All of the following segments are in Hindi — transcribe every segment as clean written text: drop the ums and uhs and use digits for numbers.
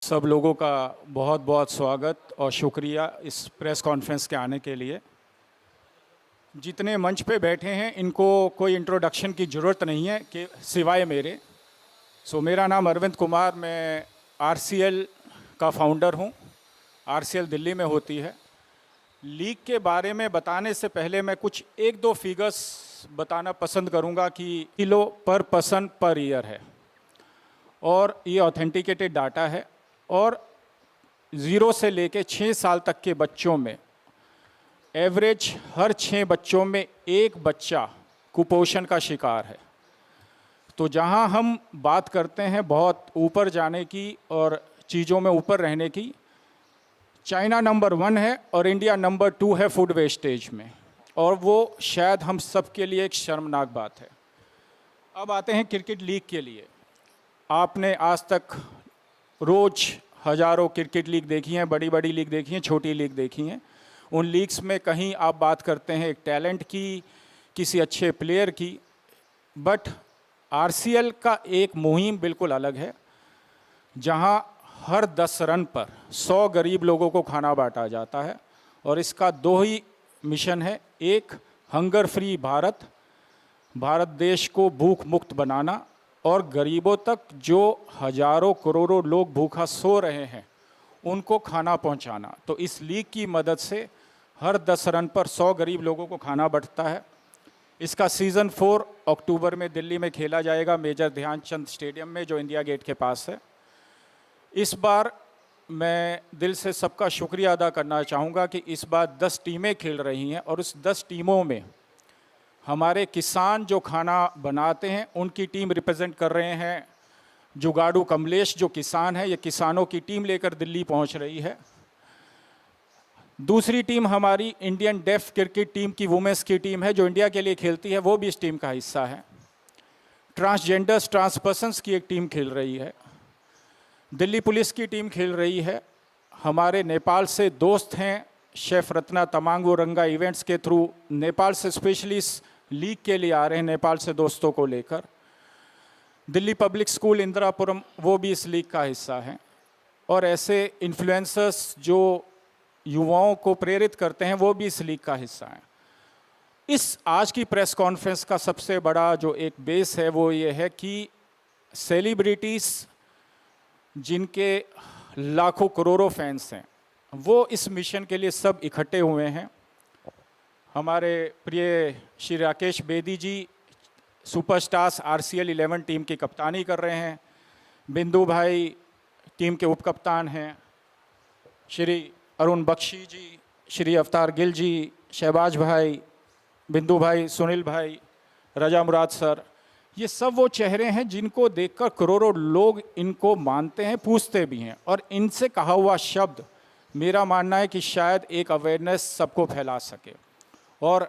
सब लोगों का बहुत बहुत स्वागत और शुक्रिया इस प्रेस कॉन्फ्रेंस के आने के लिए। जितने मंच पे बैठे हैं इनको कोई इंट्रोडक्शन की ज़रूरत नहीं है कि सिवाय मेरे। मेरा नाम अरविंद कुमार, मैं आरसीएल का फाउंडर हूँ। आरसीएल दिल्ली में होती है। लीग के बारे में बताने से पहले मैं कुछ एक दो फिगर्स बताना पसंद करूँगा कि किलो पर पर्सन पर ईयर है और ये ऑथेंटिकेटेड डाटा है। और 0 से लेके 6 साल तक के बच्चों में एवरेज हर 6 बच्चों में एक बच्चा कुपोषण का शिकार है। तो जहां हम बात करते हैं बहुत ऊपर जाने की और चीज़ों में ऊपर रहने की, चाइना नंबर 1 है और इंडिया नंबर 2 है फूड वेस्टेज में, और वो शायद हम सब के लिए एक शर्मनाक बात है। अब आते हैं क्रिकेट लीग के लिए। आपने आज तक रोज़ हज़ारों क्रिकेट लीग देखी हैं, बड़ी बड़ी लीग देखी हैं, छोटी लीग देखी हैं। उन लीग्स में कहीं आप बात करते हैं एक टैलेंट की, किसी अच्छे प्लेयर की, बट आरसीएल का एक मुहिम बिल्कुल अलग है, जहां हर 10 रन पर 100 गरीब लोगों को खाना बांटा जाता है। और इसका 2 ही मिशन है, एक हंगर फ्री भारत, भारत देश को भूख मुक्त बनाना, और गरीबों तक जो हजारों करोड़ों लोग भूखा सो रहे हैं उनको खाना पहुंचाना। तो इस लीग की मदद से हर 10 रन पर 100 गरीब लोगों को खाना बंटता है। इसका सीज़न 4 अक्टूबर में दिल्ली में खेला जाएगा, मेजर ध्यानचंद स्टेडियम में, जो इंडिया गेट के पास है। इस बार मैं दिल से सबका शुक्रिया अदा करना चाहूँगा कि इस बार 10 टीमें खेल रही हैं, और उस 10 टीमों में हमारे किसान जो खाना बनाते हैं उनकी टीम रिप्रेजेंट कर रहे हैं। जुगाड़ू कमलेश जो किसान है, ये किसानों की टीम लेकर दिल्ली पहुंच रही है। दूसरी टीम हमारी इंडियन डेफ क्रिकेट टीम की वुमेन्स की टीम है, जो इंडिया के लिए खेलती है, वो भी इस टीम का हिस्सा है। ट्रांसजेंडर्स ट्रांसपर्सन्स की एक टीम खेल रही है। दिल्ली पुलिस की टीम खेल रही है। हमारे नेपाल से दोस्त हैं शेफ रत्ना तमांग, वो रंगा इवेंट्स के थ्रू नेपाल से स्पेशली इस लीग के लिए आ रहे हैं, नेपाल से दोस्तों को लेकर। दिल्ली पब्लिक स्कूल इंदिरापुरम, वो भी इस लीग का हिस्सा है। और ऐसे इन्फ्लुएंसर्स जो युवाओं को प्रेरित करते हैं, वो भी इस लीग का हिस्सा हैं। इस आज की प्रेस कॉन्फ्रेंस का सबसे बड़ा जो एक बेस है वो ये है कि सेलिब्रिटीज़ जिनके लाखों करोड़ों फैंस हैं, वो इस मिशन के लिए सब इकट्ठे हुए हैं। हमारे प्रिय श्री राकेश बेदी जी सुपरस्टार्स आरसीएल 11 टीम की कप्तानी कर रहे हैं। बिंदु भाई टीम के उप कप्तान हैं। श्री अरुण बख्शी जी, श्री अवतार गिल जी, शहबाज भाई, बिंदु भाई, सुनील भाई, रजा मुराद सर, ये सब वो चेहरे हैं जिनको देखकर करोड़ों लोग इनको मानते हैं, पूछते भी हैं। और इनसे कहा हुआ शब्द, मेरा मानना है कि शायद एक अवेयरनेस सबको फैला सके। और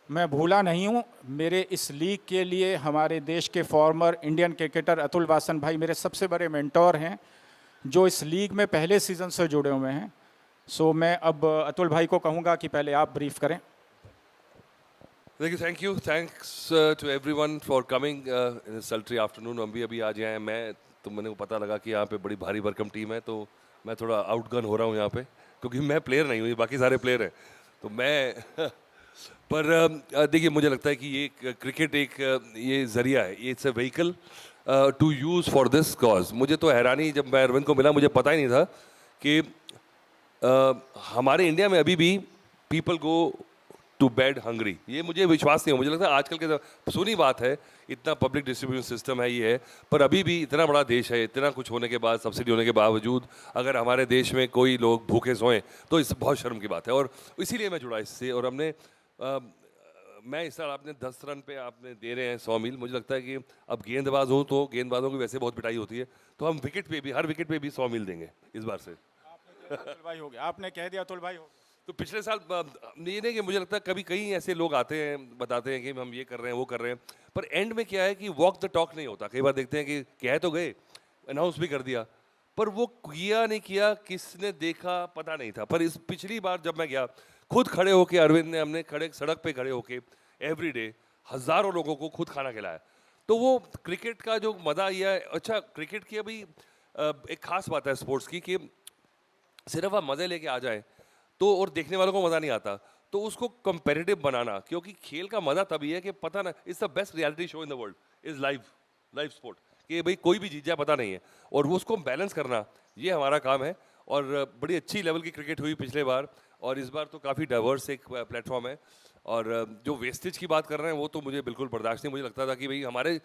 मैं भूला नहीं हूँ, मेरे इस लीग के लिए हमारे देश के former Indian cricketer Atul Wasan भाई मेरे सबसे बड़े मेंटोर हैं, जो इस लीग में पहले सीज़न से जुड़े हुए हैं। मैं अब अतुल भाई को कहूँगा कि पहले आप ब्रीफ करें। Thank you thanks to everyone for coming in sultry afternoon. हम भी अभी आ जाए हैं। मैंने को पता लगा कि यहाँ पे बड़ी भारी भरकम टीम है, तो मैं थोड़ा आउटगन हो रहा हूँ यहाँ पे, क्योंकि मैं प्लेयर नहीं हूँ, बाकी सारे प्लेयर हैं। तो मैं पर देखिए, मुझे लगता है कि ये क्रिकेट एक ये ज़रिया है, ये it's a vehicle to use for this cause. मुझे तो हैरानी, जब मैं अरविंद को मिला मुझे पता ही नहीं था कि हमारे इंडिया में अभी भी people go to bed hungry. ये मुझे विश्वास नहीं हो। मुझे लगता है आजकल के सुनी बात है, इतना पब्लिक डिस्ट्रीब्यूशन सिस्टम है, ये है, पर अभी भी इतना बड़ा देश है, इतना कुछ होने के बाद, सब्सिडी होने के बावजूद अगर हमारे देश में कोई लोग भूखे सोएं तो इस बहुत शर्म की बात है। और इसीलिए मैं जुड़ा इससे। और हमने मैं इस साल आपने 10 रन पे आपने दे रहे हैं 100 मील। मुझे लगता है कि अब गेंदबाज हूँ तो गेंदबाजों की वैसे बहुत पिटाई होती है, तो हम विकेट पे भी, हर विकेट पे भी 100 मील देंगे इस बार से। अतुल भाई हो गया, आपने कह दिया अतुल भाई हो। तो पिछले साल ये नहीं कि मुझे लगता है कभी कई ऐसे लोग आते हैं, बताते हैं कि हम ये कर रहे हैं, वो कर रहे हैं, पर एंड में क्या है कि वॉक द टॉक नहीं होता। कई बार देखते हैं कि कह तो गए, अनाउंस भी कर दिया, पर वो किया नहीं किया, किसने देखा पता नहीं था। पर इस पिछली बार जब मैं गया, खुद खड़े होके अरविंद ने, हमने खड़े सड़क पे खड़े होके एवरीडे हज़ारों लोगों को खुद खाना खिलाया। तो वो क्रिकेट का जो मज़ा ये है। अच्छा, क्रिकेट की अभी एक खास बात है स्पोर्ट्स की कि सिर्फ आप मज़े लेके आ जाएं तो और देखने वालों को मज़ा नहीं आता, तो उसको कंपेरेटिव बनाना, क्योंकि खेल का मज़ा तभी है कि पता ना, it's the best reality show in the world is live sport, कि भाई कोई भी जीत जाए पता नहीं है, और वो उसको बैलेंस करना ये हमारा काम है। और बड़ी अच्छी लेवल की क्रिकेट हुई पिछले बार, और इस बार तो काफ़ी डाइवर्स एक प्लेटफॉर्म है। और जो वेस्टेज की बात कर रहे हैं वो तो मुझे बिल्कुल बर्दाश्त नहीं। मुझे लगता था कि भाई हमारे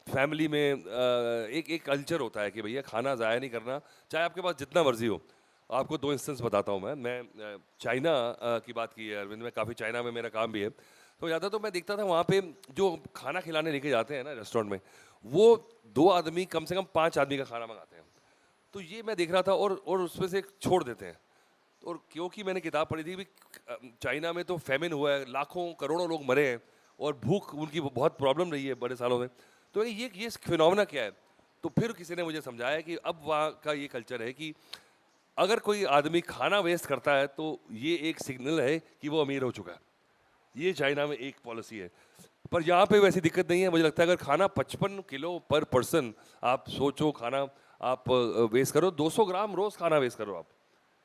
फैमिली में एक कल्चर होता है कि भैया खाना ज़ाया नहीं करना, चाहे आपके पास जितना मर्जी हो। आपको दो इंस्टेंस बताता हूँ मैं चाइना की बात की है अरविंद, में काफ़ी चाइना में मेरा काम भी है, तो ज़्यादा तो मैं देखता था वहाँ पे जो खाना खिलाने लेके जाते हैं ना रेस्टोरेंट में, वो 2 आदमी कम से कम 5 आदमी का खाना मंगाते हैं। तो ये मैं देख रहा था, और उसमें से एक छोड़ देते हैं। और क्योंकि मैंने किताब पढ़ी थी कि चाइना में तो फेमिन हुआ है, लाखों करोड़ों लोग मरे हैं, और भूख उनकी बहुत प्रॉब्लम रही है बड़े सालों में। तो ये फिनोमेना क्या है? तो फिर किसी ने मुझे समझाया कि अब वहाँ का ये कल्चर है कि अगर कोई आदमी खाना वेस्ट करता है तो ये एक सिग्नल है कि वो अमीर हो चुका है। ये चाइना में एक पॉलिसी है, पर यहाँ पे वैसी दिक्कत नहीं है। मुझे लगता है अगर खाना 55 किलो पर पर्सन, आप सोचो खाना आप वेस्ट करो, 200 ग्राम रोज खाना वेस्ट करो आप,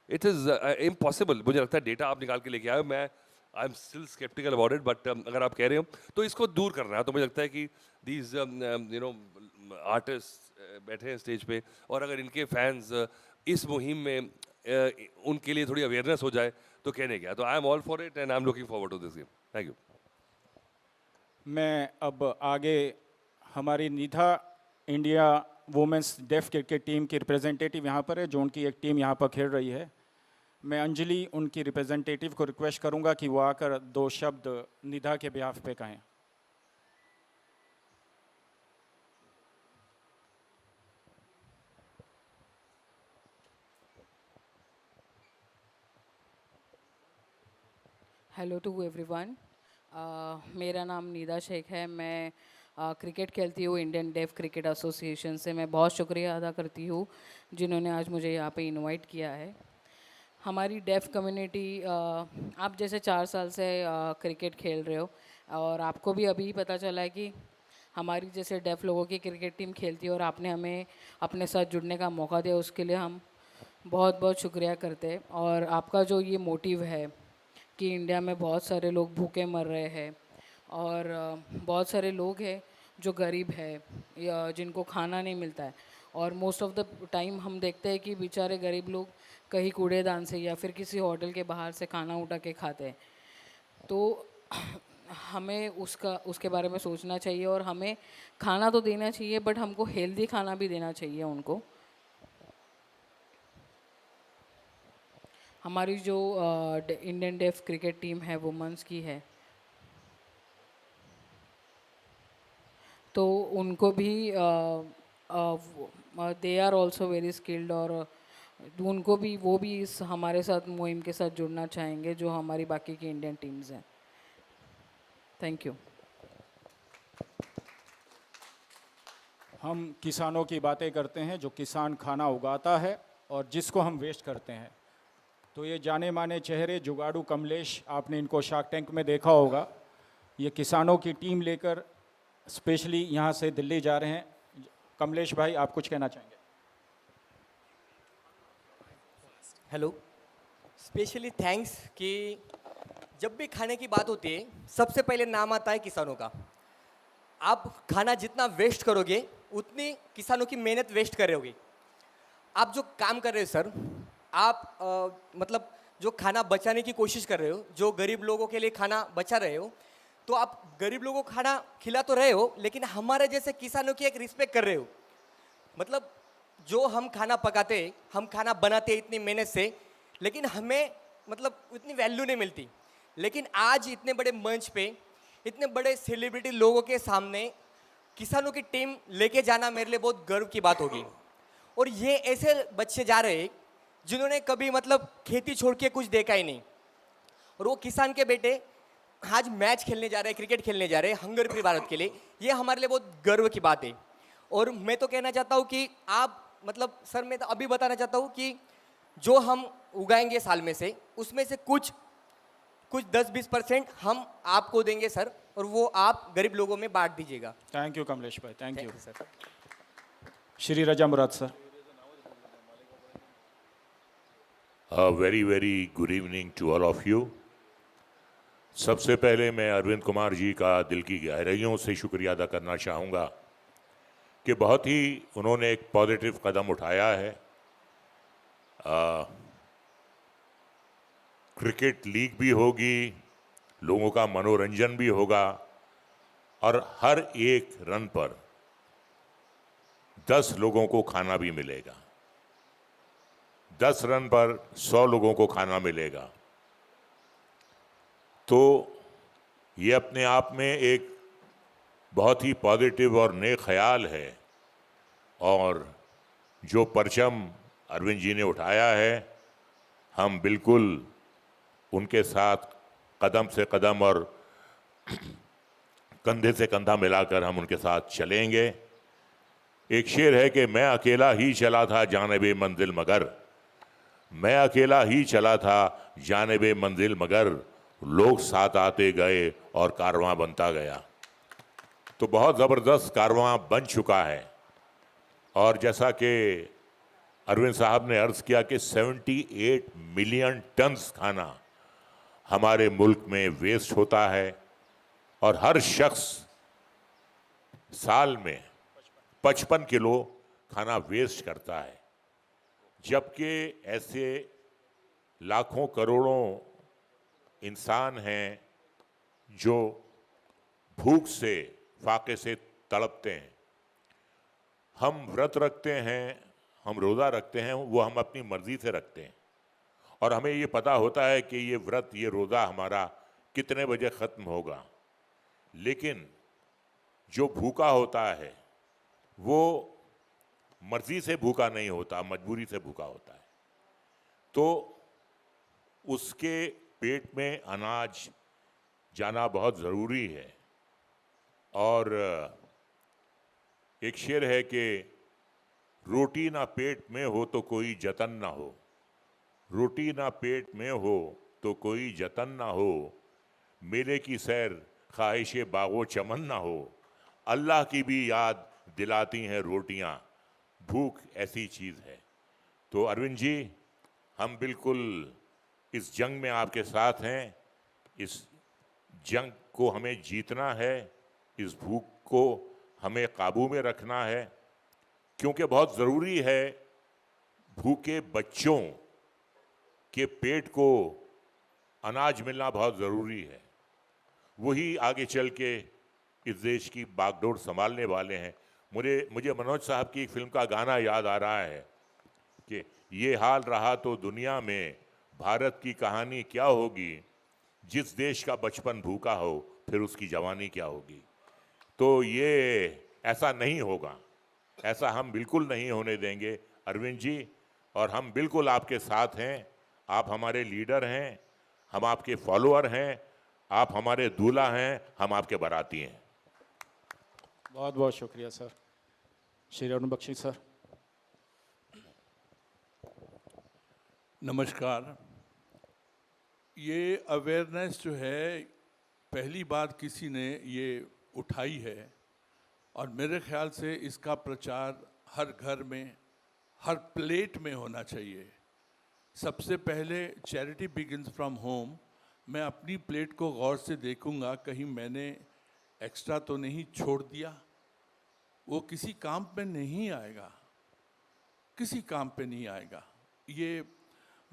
इट इज़ इम्पॉसिबल। मुझे लगता है डेटा आप निकाल के लेके आए, मैं I am still sceptical about it, but अगर आप कह रहे हो तो इसको दूर करना है। तो मुझे लगता है कि दीज आर्टिस्ट बैठे हैं स्टेज पे, और अगर इनके फैंस इस मुहिम में उनके लिए थोड़ी अवेयरनेस हो जाए तो कहने क्या। तो I am all for it and I am looking forward to this game. Thank you. मैं अब आगे हमारी Nidha India women's deaf cricket team की रिप्रेजेंटेटिव यहाँ पर है, जो उनकी एक टीम यहाँ पर खेल रही है। मैं अंजलि उनकी रिप्रेजेंटेटिव को रिक्वेस्ट करूँगा कि वो आकर 2 शब्द निधा के बिहाफ पे कहें। Hello to everyone. मेरा नाम निदा शेख है। मैं क्रिकेट खेलती हूँ इंडियन डेफ क्रिकेट एसोसिएशन से। मैं बहुत शुक्रिया अदा करती हूँ जिन्होंने आज मुझे यहाँ पे इनवाइट किया है। हमारी डेफ कम्युनिटी, आप जैसे 4 साल से क्रिकेट खेल रहे हो, और आपको भी अभी पता चला है कि हमारी जैसे डेफ लोगों की क्रिकेट टीम खेलती है, और आपने हमें अपने साथ जुड़ने का मौका दिया, उसके लिए हम बहुत बहुत शुक्रिया करते हैं। और आपका जो ये मोटिव है कि इंडिया में बहुत सारे लोग भूखे मर रहे हैं, और बहुत सारे लोग हैं जो गरीब है या जिनको खाना नहीं मिलता है, और मोस्ट ऑफ द टाइम हम देखते हैं कि बेचारे गरीब लोग कहीं कूड़ेदान से या फिर किसी होटल के बाहर से खाना उठा के खाते हैं। तो हमें उसके बारे में सोचना चाहिए, और हमें खाना तो देना चाहिए, बट हमको हेल्दी खाना भी देना चाहिए उनको। हमारी जो इंडियन डेफ क्रिकेट टीम है वुमेंस की है, तो उनको भी they are also very skilled, और उनको भी वो भी इस हमारे साथ मुहिम के साथ जुड़ना चाहेंगे जो हमारी बाकी की इंडियन टीम्स हैं। Thank you. हम किसानों की बातें करते हैं, जो किसान खाना उगाता है और जिसको हम वेस्ट करते हैं। तो ये जाने माने चेहरे जुगाड़ू कमलेश, आपने इनको शार्क टैंक में देखा होगा। ये किसानों की टीम लेकर स्पेशली यहाँ से दिल्ली जा रहे हैं। कमलेश भाई, आप कुछ कहना चाहेंगे? हेलो, स्पेशली थैंक्स कि जब भी खाने की बात होती है सबसे पहले नाम आता है किसानों का। आप खाना जितना वेस्ट करोगे उतनी किसानों की मेहनत वेस्ट करोगे। आप जो काम कर रहे हो सर, आप मतलब जो खाना बचाने की कोशिश कर रहे हो, जो गरीब लोगों के लिए खाना बचा रहे हो, तो आप गरीब लोगों को खाना खिला तो रहे हो, लेकिन हमारे जैसे किसानों की एक रिस्पेक्ट कर रहे हो। मतलब जो हम खाना पकाते, हम खाना बनाते इतनी मेहनत से, लेकिन हमें मतलब उतनी वैल्यू नहीं मिलती। लेकिन आज इतने बड़े मंच पे, इतने बड़े सेलिब्रिटी लोगों के सामने किसानों की टीम लेके जाना मेरे लिए बहुत गर्व की बात होगी। और ये ऐसे बच्चे जा रहे हैं जिन्होंने कभी मतलब खेती छोड़ के कुछ देखा ही नहीं, और वो किसान के बेटे आज मैच खेलने जा रहे हैं, क्रिकेट खेलने जा रहे हैं हंगर फ्री भारत के लिए। ये हमारे लिए बहुत गर्व की बात है। और मैं तो कहना चाहता हूँ कि आप मतलब सर, मैं तो अभी बताना चाहता हूँ कि जो हम उगाएंगे साल में से, उसमें से कुछ 10-20% हम आपको देंगे सर, और वो आप गरीब लोगों में बांट दीजिएगा। थैंक यू कमलेश भाई, thank you sir. Shri Raza Murad sir. Very very good evening to all of you. सबसे पहले मैं अरविंद कुमार जी का दिल की गहराइयों से शुक्रिया अदा करना चाहूँगा कि बहुत ही उन्होंने एक पॉजिटिव कदम उठाया है। क्रिकेट लीग भी होगी, लोगों का मनोरंजन भी होगा और हर एक रन पर 10 लोगों को खाना भी मिलेगा। 10 रन पर 100 लोगों को खाना मिलेगा। तो ये अपने आप में एक बहुत ही पॉजिटिव और नेक ख्याल है और जो परचम अरविंद जी ने उठाया है, हम बिल्कुल उनके साथ कदम से कदम और कंधे से कंधा मिलाकर हम उनके साथ चलेंगे। एक शेर है कि मैं अकेला ही चला था जानिबे मंजिल मगर, मैं अकेला ही चला था जानिबे मंजिल मगर, लोग साथ आते गए और कारवां बनता गया। तो बहुत ज़बरदस्त कारवां बन चुका है और जैसा कि अरविंद साहब ने अर्ज़ किया कि 78 मिलियन टन्स खाना हमारे मुल्क में वेस्ट होता है और हर शख्स साल में 55 किलो खाना वेस्ट करता है, जबकि ऐसे लाखों करोड़ों इंसान हैं जो भूख से फाके से तड़पते हैं। हम व्रत रखते हैं, हम रोज़ा रखते हैं, वो हम अपनी मर्ज़ी से रखते हैं और हमें ये पता होता है कि ये व्रत, ये रोज़ा हमारा कितने बजे ख़त्म होगा। लेकिन जो भूखा होता है वो मर्ज़ी से भूखा नहीं होता, मजबूरी से भूखा होता है। तो उसके पेट में अनाज जाना बहुत ज़रूरी है। और एक शेर है कि रोटी ना पेट में हो तो कोई जतन ना हो, रोटी ना पेट में हो तो कोई जतन ना हो, मेले की सैर ख्वाहिश बागो चमन ना हो, अल्लाह की भी याद दिलाती हैं रोटियां, भूख ऐसी चीज़ है। तो अरविंद जी, हम बिल्कुल इस जंग में आपके साथ हैं। इस जंग को हमें जीतना है, इस भूख को हमें काबू में रखना है, क्योंकि बहुत ज़रूरी है भूखे बच्चों के पेट को अनाज मिलना बहुत ज़रूरी है। वही आगे चल के इस देश की बागडोर संभालने वाले हैं। मुझे मनोज साहब की एक फिल्म का गाना याद आ रहा है कि ये हाल रहा तो दुनिया में भारत की कहानी क्या होगी, जिस देश का बचपन भूखा हो फिर उसकी जवानी क्या होगी। तो ये ऐसा नहीं होगा, ऐसा हम बिल्कुल नहीं होने देंगे अरविंद जी, और हम बिल्कुल आपके साथ हैं। आप हमारे लीडर हैं, हम आपके फॉलोअर हैं, आप हमारे दूल्हा हैं, हम आपके बाराती हैं। बहुत बहुत शुक्रिया सर। श्री अरुण बख्शी सर। नमस्कार। ये अवेयरनेस जो है, पहली बार किसी ने ये उठाई है और मेरे ख्याल से इसका प्रचार हर घर में, हर प्लेट में होना चाहिए। सबसे पहले चैरिटी बिगिंस फ्रॉम होम। मैं अपनी प्लेट को गौर से देखूंगा, कहीं मैंने एक्स्ट्रा तो नहीं छोड़ दिया। वो किसी काम पे नहीं आएगा, किसी काम पे नहीं आएगा। ये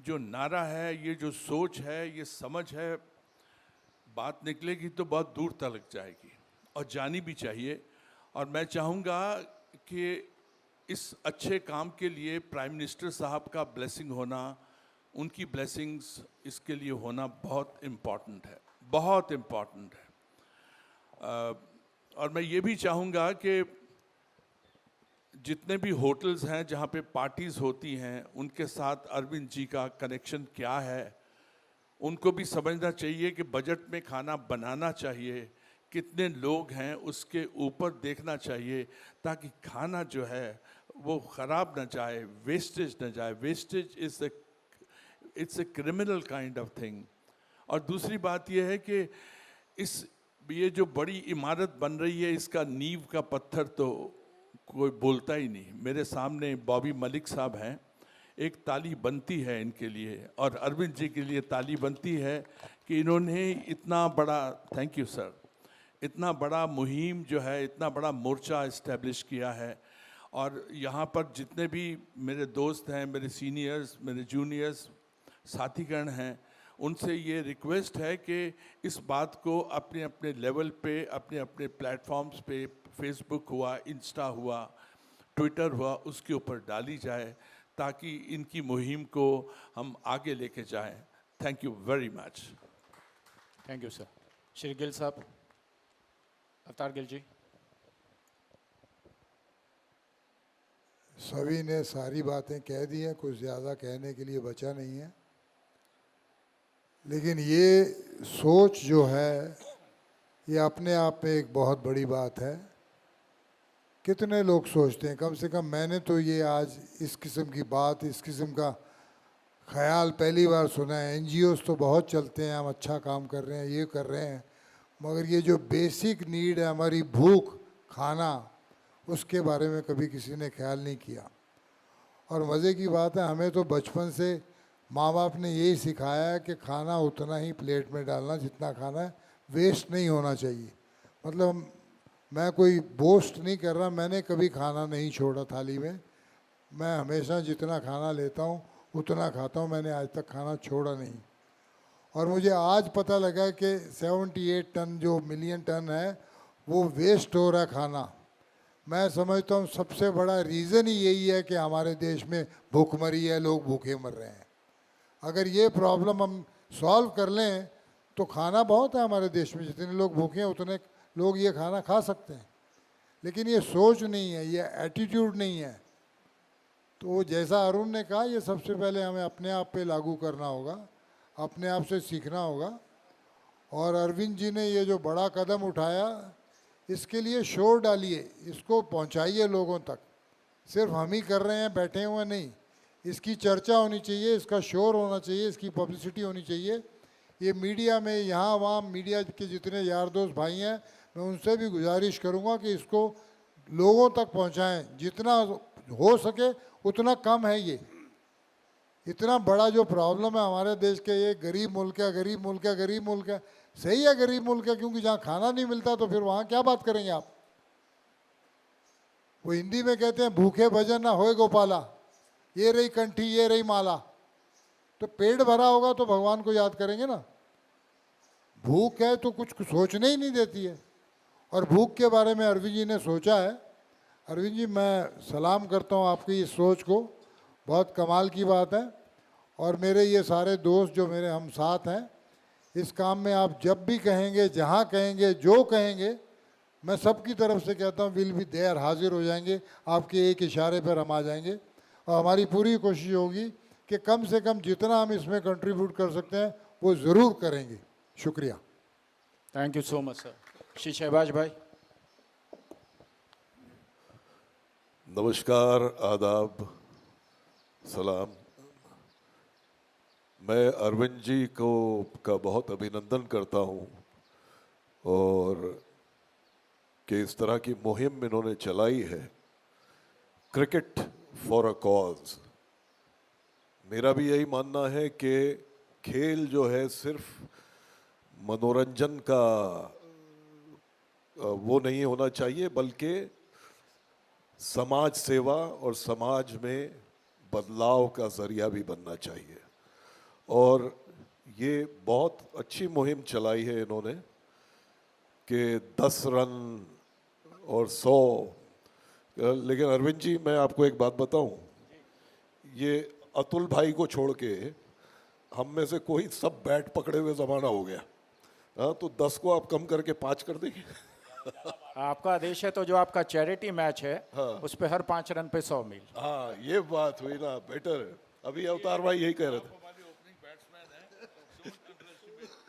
जो नारा है, ये जो सोच है, ये समझ है, बात निकलेगी तो बहुत दूर तक जाएगी और जानी भी चाहिए। और मैं चाहूँगा कि इस अच्छे काम के लिए प्राइम मिनिस्टर साहब का ब्लेसिंग होना, उनकी ब्लेसिंग्स इसके लिए होना बहुत इम्पॉर्टेंट है, बहुत इम्पॉर्टेंट है। और मैं ये भी चाहूँगा कि जितने भी होटल्स हैं जहाँ पे पार्टीज़ होती हैं, उनके साथ अरविंद जी का कनेक्शन क्या है, उनको भी समझना चाहिए कि बजट में खाना बनाना चाहिए, कितने लोग हैं उसके ऊपर देखना चाहिए, ताकि खाना जो है वो ख़राब ना जाए, वेस्टेज ना जाए। Wastage it's a criminal kind of thing. और दूसरी बात यह है कि ये जो बड़ी इमारत बन रही है, इसका नींव का पत्थर तो कोई बोलता ही नहीं। मेरे सामने बॉबी मलिक साहब हैं, एक ताली बनती है इनके लिए, और अरविंद जी के लिए ताली बनती है कि इन्होंने इतना बड़ा, थैंक यू सर, इतना बड़ा मुहिम जो है, इतना बड़ा मोर्चा इस्टेब्लिश किया है। और यहाँ पर जितने भी मेरे दोस्त हैं, मेरे सीनियर्स, मेरे जूनियर्स, साथीगण हैं, उनसे ये रिक्वेस्ट है कि इस बात को अपने अपने लेवल पे, अपने अपने प्लेटफॉर्म्स पे, फेसबुक हुआ, इंस्टा हुआ, ट्विटर हुआ, उसके ऊपर डाली जाए ताकि इनकी मुहिम को हम आगे लेके जाएं। Thank you very much. Thank you sir. Shri Gill साहब, अवतार गिल जी। सभी ने सारी बातें कह दी हैं, कुछ ज़्यादा कहने के लिए बचा नहीं है। लेकिन ये सोच जो है, ये अपने आप में एक बहुत बड़ी बात है। कितने लोग सोचते हैं, कम से कम मैंने तो ये आज इस किस्म की बात, इस किस्म का ख्याल पहली बार सुना है। एनजीओस तो बहुत चलते हैं, हम अच्छा काम कर रहे हैं, ये कर रहे हैं, मगर ये जो बेसिक नीड है हमारी, भूख, खाना, उसके बारे में कभी किसी ने ख्याल नहीं किया। और मज़े की बात है, हमें तो बचपन से माँ बाप ने यही सिखाया है कि खाना उतना ही प्लेट में डालना जितना खाना है, वेस्ट नहीं होना चाहिए। मतलब मैं कोई बोस्ट नहीं कर रहा, मैंने कभी खाना नहीं छोड़ा थाली में। मैं हमेशा जितना खाना लेता हूँ उतना खाता हूँ, मैंने आज तक खाना छोड़ा नहीं। और मुझे आज पता लगा कि 78 टन जो मिलियन टन है वो वेस्ट हो रहा है खाना। मैं समझता हूँ सबसे बड़ा रीज़न ही यही है कि हमारे देश में भूखमरी है, लोग भूखे मर रहे हैं। अगर ये प्रॉब्लम हम सॉल्व कर लें तो खाना बहुत है हमारे देश में, जितने लोग भूखे हैं उतने लोग ये खाना खा सकते हैं। लेकिन ये सोच नहीं है, ये एटीट्यूड नहीं है। तो जैसा अरुण ने कहा, ये सबसे पहले हमें अपने आप पे लागू करना होगा, अपने आप से सीखना होगा। और अरविंद जी ने ये जो बड़ा कदम उठाया, इसके लिए शोर डालिए, इसको पहुंचाइए लोगों तक। सिर्फ हम ही कर रहे हैं बैठे हुए नहीं, इसकी चर्चा होनी चाहिए, इसका शोर होना चाहिए, इसकी पब्लिसिटी होनी चाहिए। ये मीडिया में यहाँ वहाँ मीडिया के जितने यार दोस्त भाई हैं, मैं उनसे भी गुजारिश करूँगा कि इसको लोगों तक पहुँचाएँ, जितना हो सके उतना कम है। ये इतना बड़ा जो प्रॉब्लम है हमारे देश के, ये गरीब मुल्क है, गरीब मुल्क है, गरीब मुल्क है। सही है गरीब मुल्क है, क्योंकि जहाँ खाना नहीं मिलता तो फिर वहाँ क्या बात करेंगे आप। वो हिंदी में कहते हैं भूखे भजन ना होए गोपाला, ये रही कंठी ये रही माला। तो पेट भरा होगा तो भगवान को याद करेंगे ना। भूख है तो कुछ सोचने ही नहीं देती है। और भूख के बारे में अरविंद जी ने सोचा है। अरविंद जी, मैं सलाम करता हूँ आपकी इस सोच को, बहुत कमाल की बात है। और मेरे ये सारे दोस्त जो मेरे हम साथ हैं इस काम में, आप जब भी कहेंगे, जहाँ कहेंगे, जो कहेंगे, मैं सबकी तरफ से कहता हूँ विल बी देयर, हाजिर हो जाएंगे। आपके एक इशारे पर हम आ जाएंगे। और हमारी पूरी कोशिश होगी कि कम से कम जितना हम इसमें कंट्रीब्यूट कर सकते हैं वो ज़रूर करेंगे। शुक्रिया। Thank you so much sir. Shri Shahbaz भाई। नमस्कार, आदाब, सलाम। मैं अरविंद जी को का बहुत अभिनंदन करता हूँ और कि इस तरह की मुहिम इन्होंने चलाई है, क्रिकेट फॉर अ कॉज। मेरा भी यही मानना है कि खेल जो है सिर्फ मनोरंजन का वो नहीं होना चाहिए, बल्कि समाज सेवा और समाज में बदलाव का ज़रिया भी बनना चाहिए। और ये बहुत अच्छी मुहिम चलाई है इन्होंने कि 10 रन और 100। लेकिन अरविंद जी, मैं आपको एक बात बताऊं, ये अतुल भाई को छोड़ के हम में से कोई सब बैट पकड़े हुए ज़माना हो गया। हाँ, तो 10 को आप कम करके 5 कर देंगे। आपका आदेश है तो जो आपका चैरिटी मैच है, हाँ। उस पे हर 5 रन पे 100 मील। हाँ, ये बात हुई ना, बेटर है। अभी अवतार भाई यही कह रहे थे,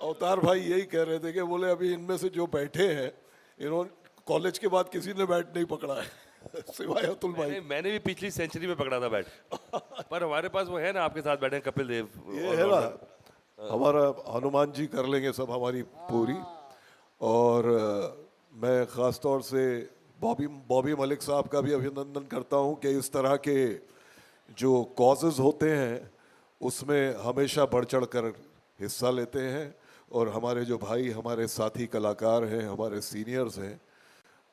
अवतार भाई यही कह रहे थे कि बोले अभी इनमें से जो बैठे हैं, इन्होंने कॉलेज के बाद किसी ने बैट नहीं पकड़ा है सिवाय अतुल भाई। मैंने भी पिछली सेंचुरी में पकड़ा था बैट पर हमारे पास वो है ना, आपके साथ बैठे हैं कपिल देव। ये है ना, हमारा हनुमान जी कर लेंगे सब हमारी पूरी। और मैं ख़ास तौर से बॉबी मलिक साहब का भी अभिनंदन करता हूं कि इस तरह के जो कॉजेज़ होते हैं उसमें हमेशा बढ़ चढ़ कर हिस्सा लेते हैं। और हमारे जो भाई, हमारे साथी कलाकार हैं, हमारे सीनियर्स हैं,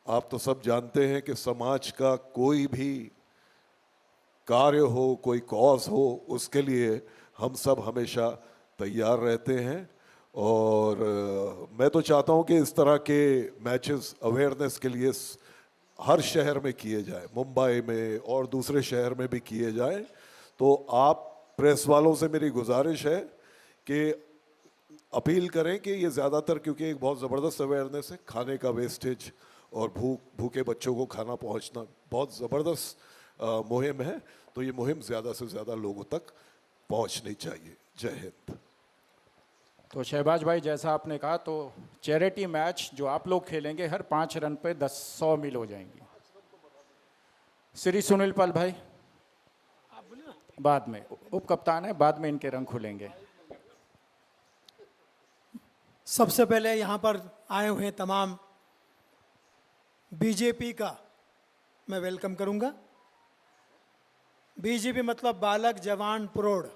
आप तो सब जानते हैं कि समाज का कोई भी कार्य हो, कोई कॉज हो, उसके लिए हम सब हमेशा तैयार रहते हैं। और मैं तो चाहता हूं कि इस तरह के मैचेस अवेयरनेस के लिए हर शहर में किए जाए, मुंबई में और दूसरे शहर में भी किए जाए। तो आप प्रेस वालों से मेरी गुजारिश है कि अपील करें कि ये ज़्यादातर, क्योंकि एक बहुत ज़बरदस्त अवेयरनेस है, खाने का वेस्टेज और भूखे बच्चों को खाना पहुंचना बहुत ज़बरदस्त मुहिम है। तो ये मुहिम ज़्यादा से ज़्यादा लोगों तक पहुंचनी चाहिए। जय हिंद। तो शहबाज भाई, जैसा आपने कहा, तो चैरिटी मैच जो आप लोग खेलेंगे, हर 5 रन पे 100 मील हो जाएंगी। श्री सुनील पाल भाई बाद में उप कप्तान है, बाद में इनके रंग खुलेंगे। सबसे पहले यहाँ पर आए हुए तमाम बीजेपी का मैं वेलकम करूँगा। बीजेपी मतलब बालक, जवान, प्रौढ़।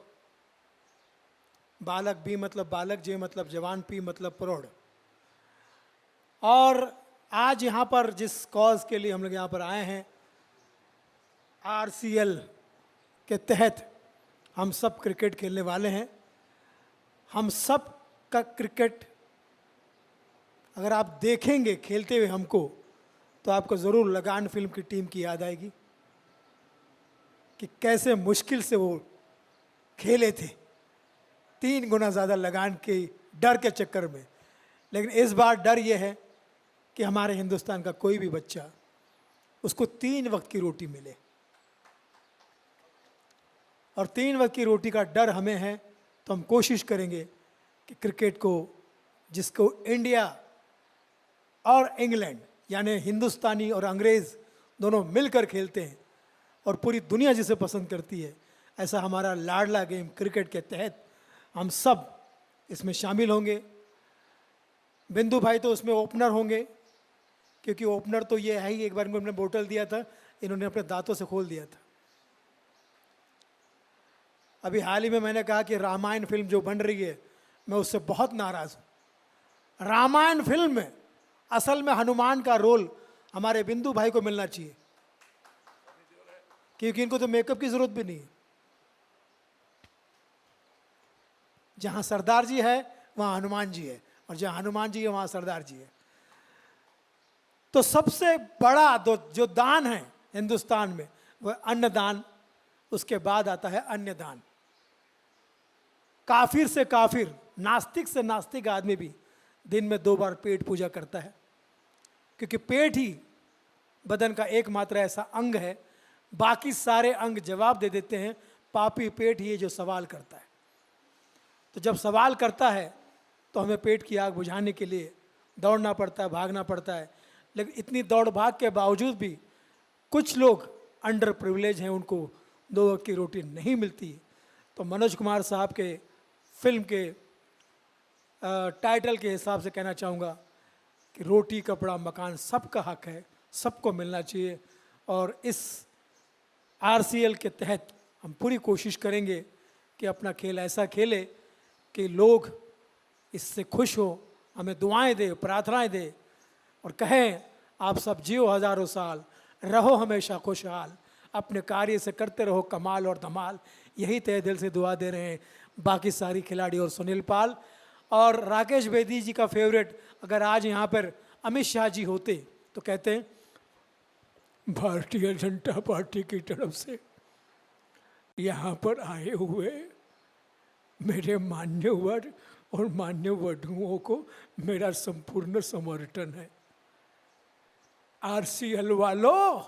बालक बी मतलब बालक, जे मतलब जवान, पी मतलब प्रौढ़। और आज यहाँ पर जिस कॉज के लिए हम लोग यहाँ पर आए हैं, आरसीएल के तहत हम सब क्रिकेट खेलने वाले हैं। हम सब का क्रिकेट अगर आप देखेंगे खेलते हुए हमको, तो आपको ज़रूर लगान फिल्म की टीम की याद आएगी कि कैसे मुश्किल से वो खेले थे, 3 गुना ज़्यादा लगान के डर के चक्कर में। लेकिन इस बार डर ये है कि हमारे हिंदुस्तान का कोई भी बच्चा, उसको 3 वक्त की रोटी मिले। और 3 वक्त की रोटी का डर हमें है, तो हम कोशिश करेंगे कि क्रिकेट को, जिसको इंडिया और इंग्लैंड यानी हिंदुस्तानी और अंग्रेज़ दोनों मिलकर खेलते हैं और पूरी दुनिया जिसे पसंद करती है, ऐसा हमारा लाडला गेम क्रिकेट के तहत हम सब इसमें शामिल होंगे। बिंदु भाई तो उसमें ओपनर होंगे, क्योंकि ओपनर तो ये है ही, एक बार इनको हमने बोतल दिया था, इन्होंने अपने दांतों से खोल दिया था। अभी हाल ही में मैंने कहा कि रामायण फिल्म जो बन रही है, मैं उससे बहुत नाराज़ हूँ। रामायण फिल्म में असल में हनुमान का रोल हमारे बिंदु भाई को मिलना चाहिए, क्योंकि इनको तो मेकअप की जरूरत भी नहीं है। जहां सरदार जी है वहां हनुमान जी है, और जहां हनुमान जी है वहां सरदार जी है। तो सबसे बड़ा जो दान है हिंदुस्तान में, वह अन्नदान, उसके बाद आता है अन्यदान। काफिर से काफिर, नास्तिक से नास्तिक आदमी भी दिन में 2 बार पेट पूजा करता है, क्योंकि पेट ही बदन का एकमात्र ऐसा अंग है, बाकी सारे अंग जवाब दे देते हैं, पापी पेट ही है जो सवाल करता है। तो जब सवाल करता है तो हमें पेट की आग बुझाने के लिए दौड़ना पड़ता है, भागना पड़ता है। लेकिन इतनी दौड़ भाग के बावजूद भी कुछ लोग अंडर प्रिविलेज हैं, उनको 2 वक्त की रोटी नहीं मिलती। तो मनोज कुमार साहब के फिल्म के टाइटल के हिसाब से कहना चाहूँगा कि रोटी, कपड़ा, मकान सबका हक है, सबको मिलना चाहिए। और इस आरसीएल के तहत हम पूरी कोशिश करेंगे कि अपना खेल ऐसा खेले कि लोग इससे खुश हो, हमें दुआएं दे, प्रार्थनाएं दे और कहें आप सब जियो हज़ारों साल, रहो हमेशा खुशहाल, अपने कार्य से करते रहो कमाल और धमाल। यही तहे दिल से दुआ दे रहे हैं बाकी सारी खिलाड़ी और सुनील पाल। और राकेश बेदी जी का फेवरेट, अगर आज यहाँ पर अमित शाह जी होते तो कहते हैं भारतीय जनता पार्टी की तरफ से यहाँ पर आए हुए मेरे मान्यवर और मान्यवधुओं को मेरा संपूर्ण समर्थन है। आरसीएल वालों,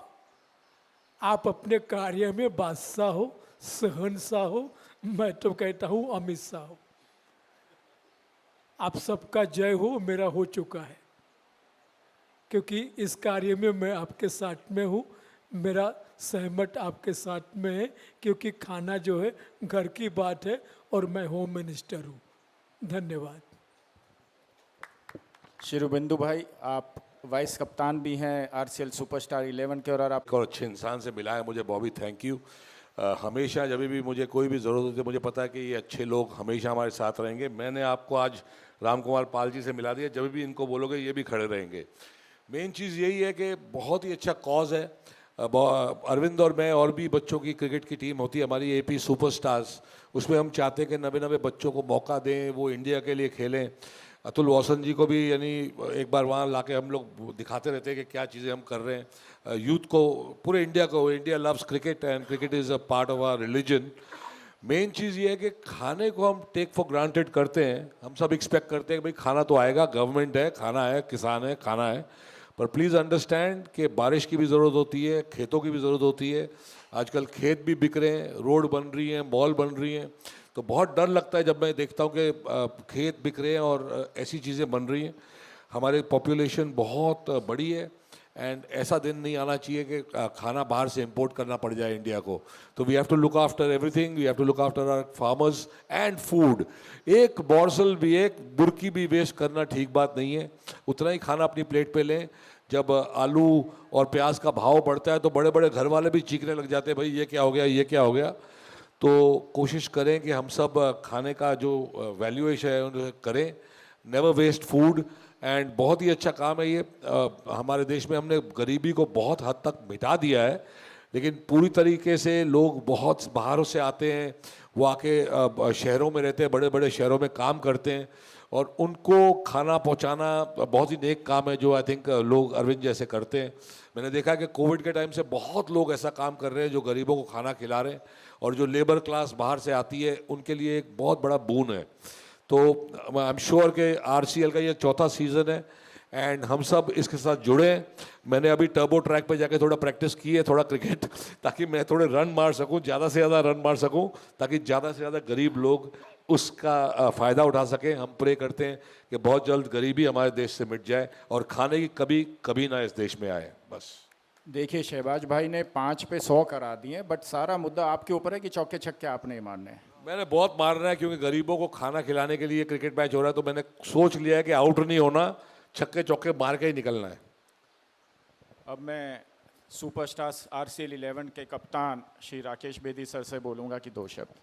आप अपने कार्य में बादशाह हो, शहंशाह हो, मैं तो कहता हूँ अमित शाह हो। आप सबका जय हो, मेरा हो चुका है, क्योंकि इस कार्य में मैं आपके साथ में हूँ, मेरा सहमत आपके साथ में है, क्योंकि खाना जो है घर की बात है और मैं होम मिनिस्टर हूँ। धन्यवाद। श्री बिंदु भाई, आप वाइस कप्तान भी हैं आरसीएल सुपरस्टार 11 के, और आप और अच्छे इंसान से मिला है मुझे बॉबी, थैंक यू। हमेशा जब भी मुझे कोई भी ज़रूरत होती है, मुझे पता है कि ये अच्छे लोग हमेशा हमारे साथ रहेंगे। मैंने आपको आज राम कुमार पाल जी से मिला दिया, जब भी इनको बोलोगे ये भी खड़े रहेंगे। मेन चीज़ यही है कि बहुत ही अच्छा कॉज है। अरविंद और मैं और भी बच्चों की क्रिकेट की टीम होती है हमारी एपी सुपरस्टार्स, उसमें हम चाहते हैं कि नवे नवे बच्चों को मौका दें, वो इंडिया के लिए खेलें। अतुल वासन जी को भी यानी एक बार वहाँ लाके हम लोग दिखाते रहते हैं कि क्या चीज़ें हम कर रहे हैं। यूथ को, पूरे इंडिया को, India loves cricket and cricket is a part of our religion. Main चीज़ ये है कि खाने को हम टेक फॉर ग्रांटेड करते हैं। हम सब एक्सपेक्ट करते हैं कि भाई खाना तो आएगा, गवर्नमेंट है, खाना है, किसान है, खाना है। पर प्लीज़ अंडरस्टैंड कि बारिश की भी ज़रूरत होती है, खेतों की भी ज़रूरत होती है। आजकल खेत भी बिक रहे हैं, रोड बन रही हैं, मॉल बन रही हैं, तो बहुत डर लगता है जब मैं देखता हूँ कि खेत बिक रहे हैं और ऐसी चीज़ें बन रही हैं। हमारी पॉपुलेशन बहुत बड़ी है एंड ऐसा दिन नहीं आना चाहिए कि खाना बाहर से इंपोर्ट करना पड़ जाए इंडिया को। तो we have to look after everything, we have to look after our farmers and food. एक मॉर्सल भी, एक बुर्की भी वेस्ट करना ठीक बात नहीं है। उतना ही खाना अपनी प्लेट पे लें। जब आलू और प्याज का भाव बढ़ता है तो बड़े बड़े घर वाले भी चीखने लग जाते हैं, भाई ये क्या हो गया, ये क्या हो गया। तो कोशिश करें कि हम सब खाने का जो वैल्यूएशन है उन्हें करें। नेवर वेस्ट फूड एंड बहुत ही अच्छा काम है ये। हमारे देश में हमने गरीबी को बहुत हद तक मिटा दिया है, लेकिन पूरी तरीके से लोग बहुत बाहरों से आते हैं, वो आके शहरों में रहते हैं, बड़े बड़े शहरों में काम करते हैं और उनको खाना पहुंचाना बहुत ही नेक काम है जो आई थिंक लोग अरविंद जैसे करते हैं। मैंने देखा कि कोविड के टाइम से बहुत लोग ऐसा काम कर रहे हैं जो गरीबों को खाना खिला रहे हैं और जो लेबर क्लास बाहर से आती है उनके लिए एक बहुत बड़ा बून है। तो आई एम श्योर कि आरसीएल का ये चौथा सीज़न है एंड हम सब इसके साथ जुड़े हैं। मैंने अभी टर्बो ट्रैक पे जाके थोड़ा प्रैक्टिस की है, थोड़ा क्रिकेट, ताकि मैं थोड़े रन मार सकूं, ज़्यादा से ज़्यादा रन मार सकूं, ताकि ज़्यादा से ज़्यादा गरीब लोग उसका फ़ायदा उठा सकें। हम प्रे करते हैं कि बहुत जल्द गरीबी हमारे देश से मिट जाए और खाने की कभी कभी ना इस देश में आए। बस देखिए शहबाज भाई ने 5 पे 100 करा दिए, बट सारा मुद्दा आपके ऊपर है कि चौके छक्के आपने ही मारने हैं। मैंने बहुत मारना है क्योंकि गरीबों को खाना खिलाने के लिए क्रिकेट मैच हो रहा है, तो मैंने सोच लिया है कि आउट नहीं होना, छक्के चौके मार के ही निकलना है। अब मैं सुपरस्टार्स आरसीएल 11 के कप्तान श्री राकेश बेदी सर से बोलूँगा कि 2 शब्द।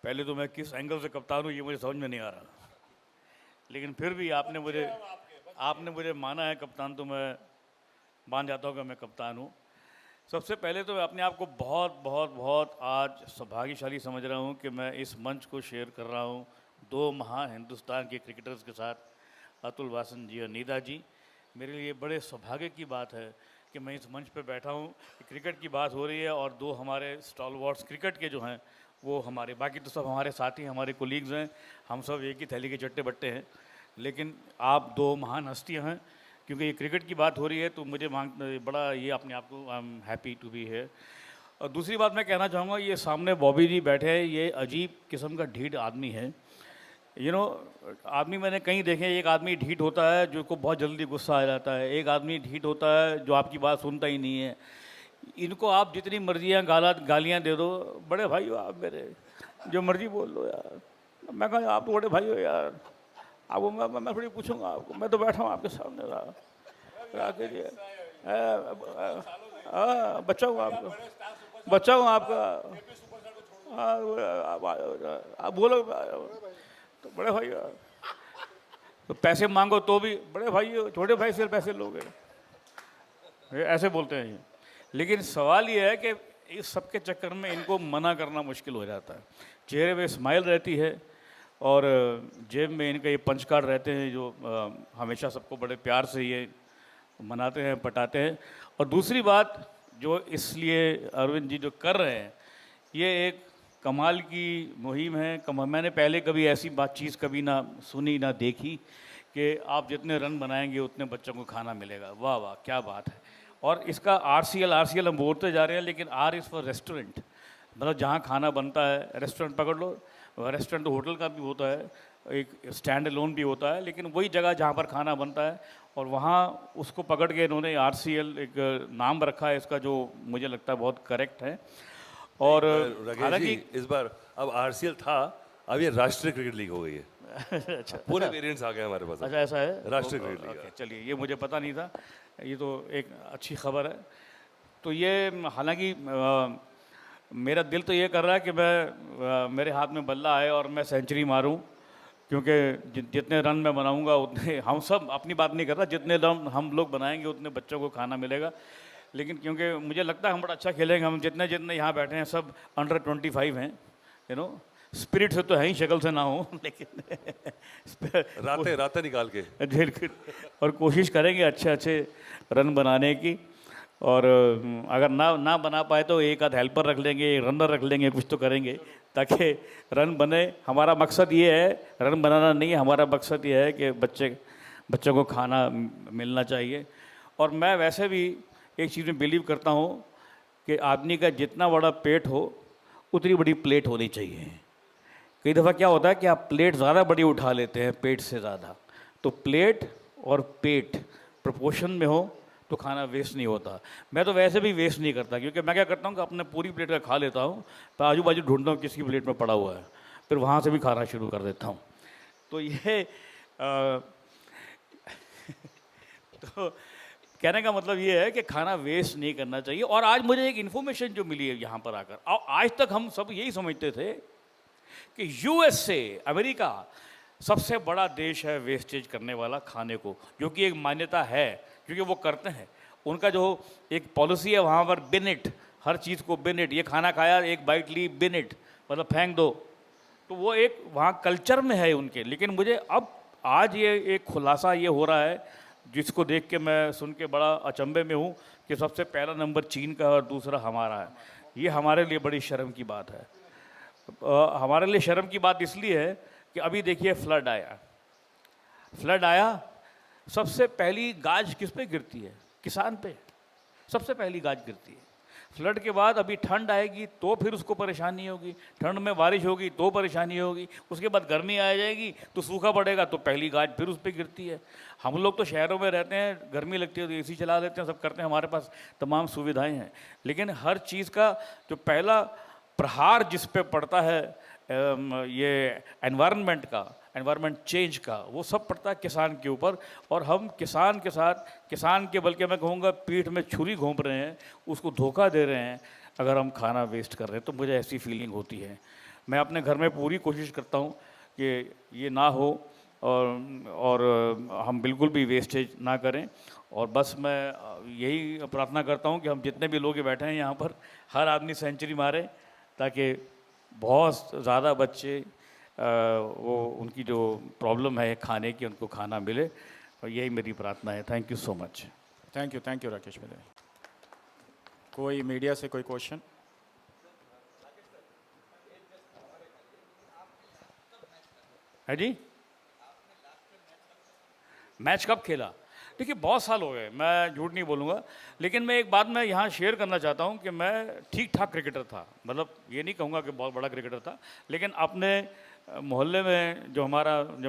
पहले तो मैं किस एंगल से कप्तान हूँ ये मुझे समझ में नहीं आ रहा, लेकिन फिर भी आपने मुझे माना है कप्तान, तो मैं मान जाता हूँ कि मैं कप्तान हूँ। सबसे पहले तो मैं अपने आप को बहुत बहुत बहुत आज सौभाग्यशाली समझ रहा हूँ कि मैं इस मंच को शेयर कर रहा हूँ 2 महान हिंदुस्तान के क्रिकेटर्स के साथ, अतुल वासन जी और नीदा जी। मेरे लिए बड़े सौभाग्य की बात है कि मैं इस मंच पे बैठा हूँ, क्रिकेट की बात हो रही है और 2 हमारे स्टॉलवर्ड्स क्रिकेट के जो हैं वो हमारे, बाकी तो सब हमारे साथी, हमारे कोलीग्स हैं, हम सब एक ही थैली के चट्टे बट्टे हैं, लेकिन आप 2 महान हस्तियाँ हैं। क्योंकि ये क्रिकेट की बात हो रही है तो मुझे बड़ा ये अपने आप को I am happy to be here. और दूसरी बात मैं कहना चाहूँगा, ये सामने बॉबी जी बैठे हैं, ये अजीब किस्म का ढीठ आदमी है। आदमी मैंने कहीं देखे, एक आदमी ढीठ होता है जो को बहुत जल्दी गुस्सा आ जाता है, एक आदमी ढीठ होता है जो आपकी बात सुनता ही नहीं है। इनको आप जितनी मर्जियाँ गालियाँ दे दो, बड़े भाई हो आप मेरे, जो मर्जी बोल लो यार। मैं कहा आप तो बड़े भाई हो यार, आपको मैं थोड़ी पूछूंगा आपको, मैं तो बैठा हूँ आपके सामने बच्चा हूँ आपका, आप बोलो तो बड़े भाई हो। तो पैसे मांगो तो भी बड़े भाई हो, छोटे भाई से पैसे लोगे, ऐसे बोलते हैं ये। लेकिन सवाल ये है कि इस सब के चक्कर में इनको मना करना मुश्किल हो जाता है। चेहरे पे स्माइल रहती है और जेब में इनका ये पंच कार्ड रहते हैं जो हमेशा सबको बड़े प्यार से ये मनाते हैं, पटाते हैं। और दूसरी बात जो इसलिए अरविंद जी जो कर रहे हैं, ये एक कमाल की मुहिम है। मैंने पहले कभी ऐसी चीज़ कभी ना सुनी ना देखी कि आप जितने रन बनाएंगे उतने बच्चों को खाना मिलेगा। वाह वाह क्या बात है। और इसका आरसीएल हम बोलते जा रहे हैं, लेकिन आर इज़ फॉर रेस्टोरेंट, मतलब जहाँ खाना बनता है। रेस्टोरेंट पकड़ लो, रेस्टोरेंट होटल का भी होता है, एक स्टैंड अलोन भी होता है, लेकिन वही जगह जहाँ पर खाना बनता है और वहाँ उसको पकड़ के इन्होंने आरसीएल एक नाम रखा है इसका, जो मुझे लगता है बहुत करेक्ट है। और हालांकि इस बार अब आरसीएल था, अब ये राष्ट्रीय क्रिकेट लीग हो गई है। अच्छा, पूरे वेरिएंट्स आ गए हमारे पास। अच्छा ऐसा है, राष्ट्रीय क्रिकेट लीग। चलिए ये मुझे पता नहीं था, ये तो एक अच्छी खबर है। तो ये हालांकि मेरा दिल तो ये कर रहा है कि मेरे हाथ में बल्ला आए और मैं सेंचुरी मारूं, क्योंकि जितने रन मैं बनाऊंगा उतने, हम सब अपनी बात नहीं कर रहा, जितने रन हम लोग बनाएंगे उतने बच्चों को खाना मिलेगा। लेकिन क्योंकि मुझे लगता है हम बड़ा अच्छा खेलेंगे, हम जितने जितने यहाँ बैठे हैं सब अंडर 25 हैं, स्पिरिट से तो है ही, शक्ल से ना हो, लेकिन रातें निकाल के और कोशिश करेंगे अच्छे अच्छे रन बनाने की। और अगर ना बना पाए तो एक आध हेल्पर रख लेंगे, रनर रख लेंगे, कुछ तो करेंगे ताकि रन बने। हमारा मकसद ये है, रन बनाना नहीं है, हमारा मकसद ये है कि बच्चों को खाना मिलना चाहिए। और मैं वैसे भी एक चीज़ में बिलीव करता हूँ कि आदमी का जितना बड़ा पेट हो उतनी बड़ी प्लेट होनी चाहिए। कई दफ़ा क्या होता है कि आप प्लेट ज़्यादा बड़ी उठा लेते हैं पेट से ज़्यादा, तो प्लेट और पेट प्रोपोर्शन में हो तो खाना वेस्ट नहीं होता। मैं तो वैसे भी वेस्ट नहीं करता, क्योंकि मैं क्या करता हूँ कि अपने पूरी प्लेट का खा लेता हूँ, तो आजू बाजू ढूंढता हूँ किसकी प्लेट में पड़ा हुआ है, फिर वहाँ से भी खाना शुरू कर देता हूँ। तो ये तो कहने का मतलब ये है कि खाना वेस्ट नहीं करना चाहिए। और आज मुझे एक इन्फॉर्मेशन जो मिली है यहाँ पर आकर, और आज तक हम सब यही समझते थे कि यूएसए, अमेरिका सबसे बड़ा देश है वेस्टेज करने वाला खाने को, जो कि एक मान्यता है, क्योंकि वो करते हैं। उनका जो एक पॉलिसी है वहाँ पर बिन इट, हर चीज़ को बिन इट, ये खाना खाया एक बाइट ली बिन इट, मतलब फेंक दो, तो वो एक वहाँ कल्चर में है उनके। लेकिन मुझे अब आज ये एक खुलासा ये हो रहा है जिसको देख के मैं सुन के बड़ा अचंभे में हूँ कि सबसे पहला नंबर चीन का और दूसरा हमारा है। ये हमारे लिए बड़ी शर्म की बात है। हमारे लिए शर्म की बात इसलिए है कि अभी देखिए फ्लड आया, सबसे पहली गाज किस पे गिरती है? किसान पे सबसे पहली गाज गिरती है। फ्लड के बाद अभी ठंड आएगी तो फिर उसको परेशानी होगी, ठंड में बारिश होगी तो परेशानी होगी, उसके बाद गर्मी आ जाएगी तो सूखा पड़ेगा तो पहली गाज फिर उस पर गिरती है। हम लोग तो शहरों में रहते हैं, गर्मी लगती है तो एसी चला लेते हैं, सब करते हैं, हमारे पास तमाम सुविधाएं हैं, लेकिन हर चीज़ का जो पहला प्रहार जिस पे पड़ता है ये एनवायरनमेंट चेंज का, वो सब पड़ता है किसान के ऊपर। और हम किसान के साथ, किसान के बल्कि मैं कहूँगा पीठ में छुरी घोंप रहे हैं, उसको धोखा दे रहे हैं अगर हम खाना वेस्ट कर रहे हैं। तो मुझे ऐसी फीलिंग होती है। मैं अपने घर में पूरी कोशिश करता हूँ कि ये ना हो और हम बिल्कुल भी वेस्टेज ना करें। और बस मैं यही प्रार्थना करता हूँ कि हम जितने भी लोग बैठे हैं यहाँ पर, हर आदमी सेंचुरी मारे ताकि बहुत ज़्यादा बच्चे वो उनकी जो प्रॉब्लम है खाने की, उनको खाना मिले। और यही मेरी प्रार्थना है। Thank you so much. Thank you Rakesh भाई। कोई मीडिया से कोई क्वेश्चन? है जी, मैच कब खेला? देखिए बहुत साल हो गए, मैं झूठ नहीं बोलूँगा, लेकिन मैं एक बात मैं यहाँ शेयर करना चाहता हूँ कि मैं ठीक ठाक क्रिकेटर था। मतलब ये नहीं कहूँगा कि बहुत बड़ा क्रिकेटर था, लेकिन अपने मोहल्ले में जब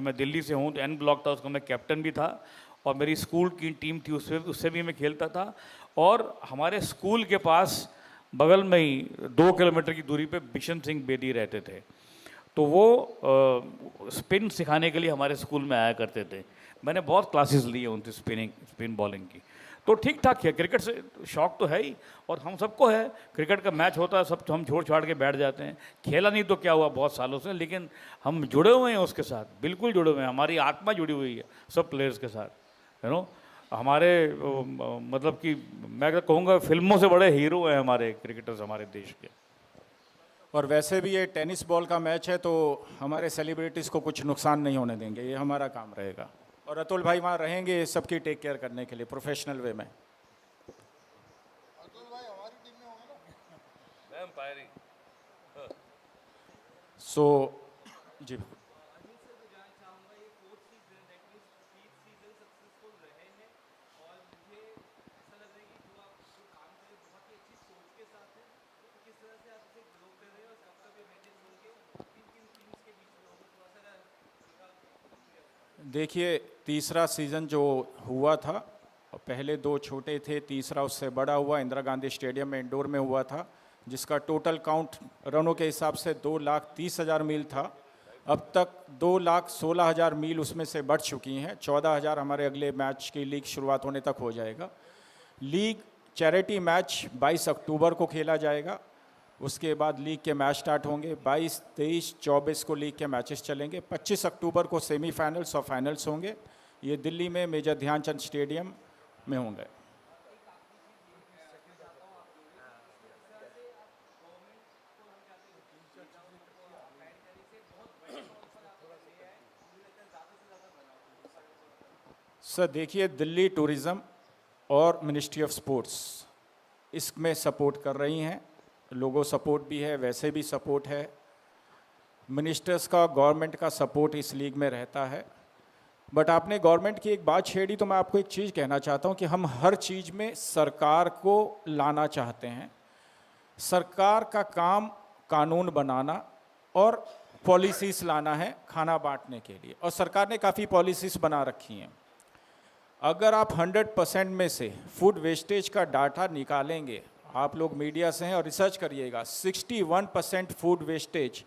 मैं दिल्ली से हूँ तो एन ब्लॉक था, उसका मैं कैप्टन भी था, और मेरी स्कूल की टीम थी, उससे भी मैं खेलता था। और हमारे स्कूल के पास बगल में ही 2 किलोमीटर की दूरी पे बिशन सिंह बेदी रहते थे, तो वो स्पिन सिखाने के लिए हमारे स्कूल में आया करते थे। मैंने बहुत क्लासेस लिए उनसे स्पिन बॉलिंग की। तो ठीक ठाक है, क्रिकेट से शौक तो है ही, और हम सबको है। क्रिकेट का मैच होता है सब तो हम छोड़ छाड़ के बैठ जाते हैं। खेला नहीं तो क्या हुआ बहुत सालों से, लेकिन हम जुड़े हुए हैं उसके साथ, बिल्कुल जुड़े हुए हैं, हमारी आत्मा जुड़ी हुई है सब प्लेयर्स के साथ। हमारे मतलब कि मैं कहूँगा फिल्मों से बड़े हीरो हैं हमारे क्रिकेटर्स हमारे देश के। और वैसे भी ये टेनिस बॉल का मैच है, तो हमारे सेलिब्रिटीज़ को कुछ नुकसान नहीं होने देंगे, ये हमारा काम रहेगा। और अतुल भाई वहाँ रहेंगे सबकी टेक केयर करने के लिए प्रोफेशनल वे में। अतुल भाई हमारी टीम में होंगे ना? सो जी देखिए, तीसरा सीज़न जो हुआ था, पहले 2 छोटे थे, तीसरा उससे बड़ा हुआ, इंदिरा गांधी स्टेडियम में इंडोर में हुआ था, जिसका टोटल काउंट रनों के हिसाब से 2,30,000 मील था। अब तक 2,16,000 मील उसमें से बढ़ चुकी हैं। 14,000 हमारे अगले मैच की लीग शुरुआत होने तक हो जाएगा। लीग चैरिटी मैच 22 अक्टूबर को खेला जाएगा, उसके बाद लीग के मैच स्टार्ट होंगे। 22, 23, 24 को लीग के मैचेस चलेंगे। 25 अक्टूबर को सेमीफाइनल्स और फाइनल्स होंगे। ये दिल्ली में मेजर ध्यानचंद स्टेडियम में होंगे। सर देखिए, दिल्ली टूरिज़्म और मिनिस्ट्री ऑफ स्पोर्ट्स इसमें सपोर्ट कर रही हैं। लोगों सपोर्ट भी है, वैसे भी सपोर्ट है। मिनिस्टर्स का, गवर्नमेंट का सपोर्ट इस लीग में रहता है। बट आपने गवर्नमेंट की एक बात छेड़ी, तो मैं आपको एक चीज़ कहना चाहता हूं कि हम हर चीज़ में सरकार को लाना चाहते हैं। सरकार का काम कानून बनाना और पॉलिसीज़ लाना है खाना बांटने के लिए, और सरकार ने काफ़ी पॉलिसीज़ बना रखी हैं। अगर आप 100% में से फूड वेस्टेज का डाटा निकालेंगे, आप लोग मीडिया से हैं और रिसर्च करिएगा, 61% फूड वेस्टेज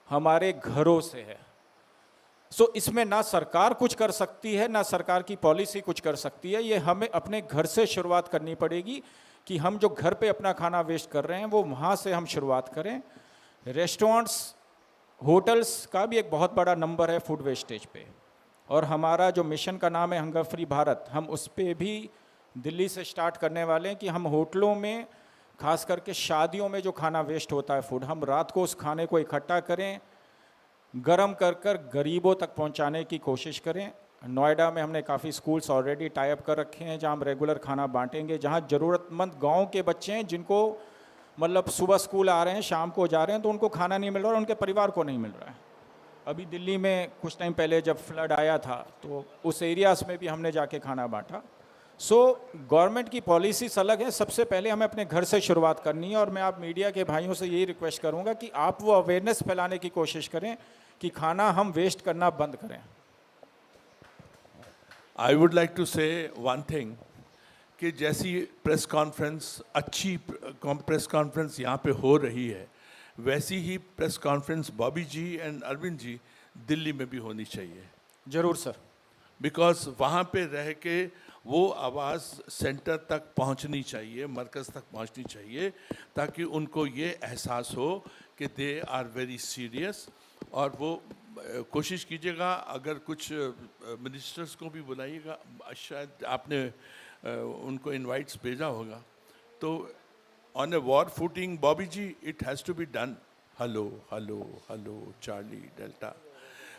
हमारे घरों से है। सो इसमें ना सरकार कुछ कर सकती है, ना सरकार की पॉलिसी कुछ कर सकती है। ये हमें अपने घर से शुरुआत करनी पड़ेगी कि हम जो घर पे अपना खाना वेस्ट कर रहे हैं वो वहाँ से हम शुरुआत करें। रेस्टोरेंट्स, होटल्स का भी एक बहुत बड़ा नंबर है फूड वेस्टेज पे, और हमारा जो मिशन का नाम है हंगर फ्री भारत, हम उस पर भी दिल्ली से स्टार्ट करने वाले हैं कि हम होटलों में, खास करके शादियों में जो खाना वेस्ट होता है फूड, हम रात को उस खाने को इकट्ठा करें, गरम कर कर गरीबों तक पहुंचाने की कोशिश करें। नोएडा में हमने काफ़ी स्कूल्स ऑलरेडी टाई अप कर रखे हैं जहां हम रेगुलर खाना बांटेंगे, जहां ज़रूरतमंद गांव के बच्चे हैं जिनको मतलब सुबह स्कूल आ रहे हैं, शाम को जा रहे हैं, तो उनको खाना नहीं मिल रहा और उनके परिवार को नहीं मिल रहा है। अभी दिल्ली में कुछ टाइम पहले जब फ्लड आया था तो उस एरियाज़ में भी हमने जाके खाना बांटा। सो गवर्नमेंट की पॉलिसीज अलग है। सबसे पहले हमें अपने घर से शुरुआत करनी है, और मैं आप मीडिया के भाइयों से यही रिक्वेस्ट करूंगा कि आप वो अवेयरनेस फैलाने की कोशिश करें कि खाना हम वेस्ट करना बंद करें। I would like to say one thing कि जैसी प्रेस कॉन्फ्रेंस, अच्छी प्रेस कॉन्फ्रेंस यहाँ पे हो रही है, वैसी ही press conference Bobby ji and Arvind ji Delhi में भी होनी चाहिए। जरूर सर। बिकॉज वहाँ पे रह के वो आवाज़ सेंटर तक पहुँचनी चाहिए, मरकज़ तक पहुँचनी चाहिए, ताकि उनको ये एहसास हो कि दे आर वेरी सीरियस। और वो कोशिश कीजिएगा, अगर कुछ मिनिस्टर्स को भी बुलाइएगा, शायद आपने उनको इनवाइट्स भेजा होगा, तो on a war footing Bobby ji it has to be done. Hello hello hello Charlie Delta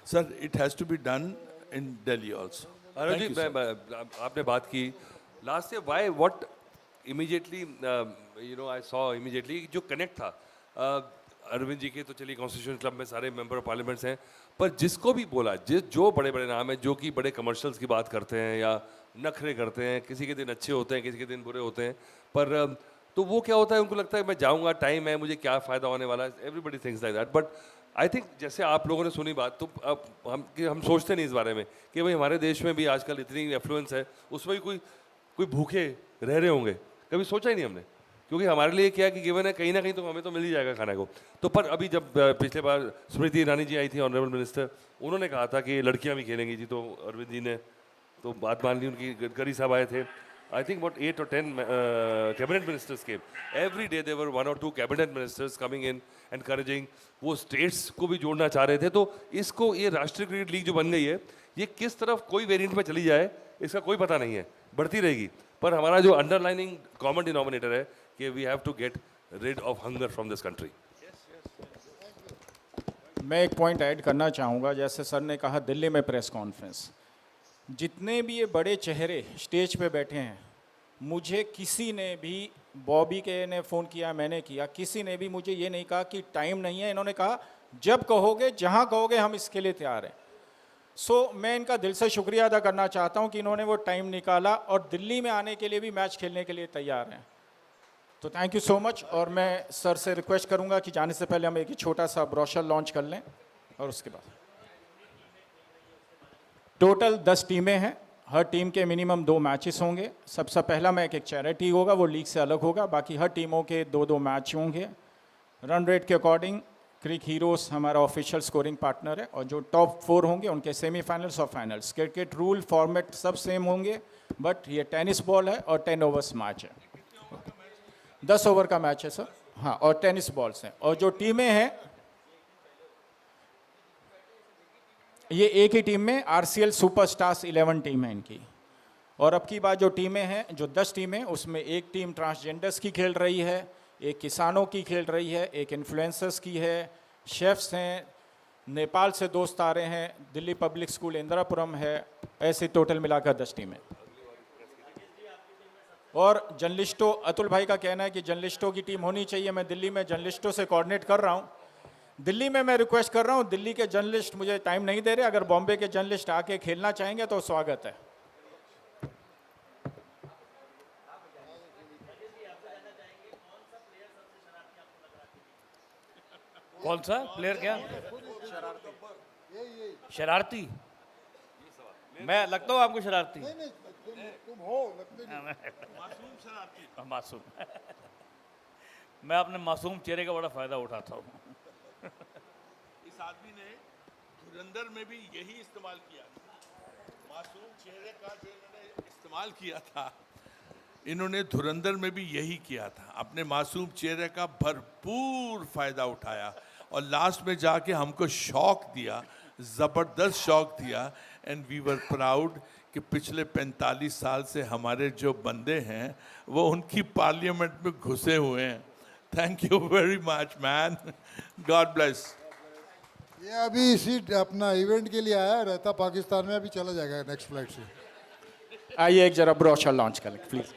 sir, it has to be done in Delhi also. Arun ji, आपने बात की लास्ट से, why what immediately I saw immediately जो कनेक्ट था अरविंद जी के, तो चलिए कॉन्स्टिट्यूशन क्लब में सारे मेंबर ऑफ पार्लियामेंट्स हैं, पर जिसको भी बोला, जो बड़े बड़े नाम हैं, जो कि बड़े कमर्शियल्स की बात करते हैं या नखरे करते हैं, किसी के दिन अच्छे होते हैं, किसी के दिन बुरे होते हैं, पर तो वो क्या होता है, उनको लगता है मैं जाऊंगा, टाइम है, मुझे क्या फ़ायदा होने वाला है। Everybody thinks like that. But I think जैसे आप लोगों ने सुनी बात, तो अब हम सोचते नहीं इस बारे में कि भाई हमारे देश में भी आजकल इतनी एफ्लुएंस है, उसमें भी कोई भूखे रह रहे होंगे, कभी सोचा ही नहीं हमने, क्योंकि हमारे लिए क्या है कि गिवन है, कहीं ना कहीं तो हमें तो मिल ही जाएगा खाने को। तो पर अभी जब पिछले बार स्मृति ईरानी जी आई थी, ऑनरेबल मिनिस्टर, उन्होंने कहा था कि लड़कियाँ भी खेलेंगी जी, तो अरविंद जी ने तो बात मान ली उनकी। गडकरी साहब आए थे, I think about 8 or 10 cabinet ministers came. Every day there were 1 or 2 cabinet ministers coming in, encouraging. वो states को भी जोड़ना चाह रहे थे। तो इसको, ये राष्ट्रीय क्रिकेट लीग जो बन गई है, ये किस तरफ कोई वेरिएंट में चली जाए इसका कोई पता नहीं है, बढ़ती रहेगी। पर हमारा जो अंडरलाइनिंग कॉमन डिनोमिनेटर है कि we have to get rid of hunger from this country. मैं एक पॉइंट ऐड करना चाहूँगा। जैसे सर ने कहा दिल्ली में प्रेस कॉन्फ्रेंस, जितने भी ये बड़े चेहरे स्टेज पे बैठे हैं, मुझे किसी ने भी, बॉबी के ने फ़ोन किया, मैंने किया, किसी ने भी मुझे ये नहीं कहा कि टाइम नहीं है। इन्होंने कहा जब कहोगे, जहाँ कहोगे, हम इसके लिए तैयार हैं। सो मैं इनका दिल से शुक्रिया अदा करना चाहता हूँ कि इन्होंने वो टाइम निकाला और दिल्ली में आने के लिए भी, मैच खेलने के लिए तैयार हैं। तो थैंक यू सो मच। और मैं सर से रिक्वेस्ट करूँगा कि जाने से पहले हम एक छोटा सा ब्रोशर लॉन्च कर लें, और उसके बाद टोटल 10 टीमें हैं, हर टीम के मिनिमम 2 मैचेस होंगे। सबसे पहला मैच एक चैरिटी होगा, वो लीग से अलग होगा। बाकी हर टीमों के 2-2 मैच होंगे। रन रेट के अकॉर्डिंग क्रिक हीरोज़ हमारा ऑफिशियल स्कोरिंग पार्टनर है, और जो टॉप 4 होंगे उनके सेमीफाइनल्स और फाइनल्स। क्रिकेट रूल फॉर्मेट सब सेम होंगे, बट ये टेनिस बॉल है और 10 ओवर्स मैच है। 10 ओवर का मैच है सर। हाँ, और टेनिस बॉल्स हैं। और जो टीमें हैं, ये एक ही टीम में आरसीएल सुपरस्टार्स 11 टीम है इनकी। और अब की बात जो टीमें हैं, जो 10 टीमें, उसमें एक टीम ट्रांसजेंडर्स की खेल रही है, एक किसानों की खेल रही है, एक इन्फ्लुएंसर्स की है, शेफ्स हैं, नेपाल से दोस्त आ रहे हैं, दिल्ली पब्लिक स्कूल इंदिरापुरम है, ऐसे टोटल मिलाकर 10 टीमें। और जर्नलिस्टों, अतुल भाई का कहना है कि जर्नलिस्टों की टीम होनी चाहिए। मैं दिल्ली में जर्नलिस्टों से कोऑर्डिनेट कर रहा हूँ। दिल्ली में मैं रिक्वेस्ट कर रहा हूँ, दिल्ली के जर्नलिस्ट मुझे टाइम नहीं दे रहे, अगर बॉम्बे के जर्नलिस्ट आके खेलना चाहेंगे तो स्वागत है। कौन सा प्लेयर? क्या शरारती? मैं लगता हूँ आपको शरारती? तुम हो, लगते नहीं। मासूम। मैं अपने मासूम चेहरे का बड़ा फायदा उठाता हूँ। इस आदमी ने धुरंधर में भी यही इस्तेमाल किया, मासूम चेहरे का जो इन्होंने इस्तेमाल किया था, इन्होंने धुरंधर में भी यही किया था। अपने मासूम चेहरे का भरपूर फायदा उठाया और लास्ट में जाके हमको शौक दिया, ज़बरदस्त शौक दिया। एंड वी वर प्राउड कि पिछले 45 साल से हमारे जो बंदे हैं वो उनकी पार्लियामेंट में घुसे हुए हैं। Thank you very much man, God bless. ये अभी इसी अपना इवेंट के लिए आया, रहता पाकिस्तान में, अभी चला जाएगा नेक्स्ट फ्लाइट से। आइए एक जरा ब्रोशर लॉन्च कर लें प्लीज़।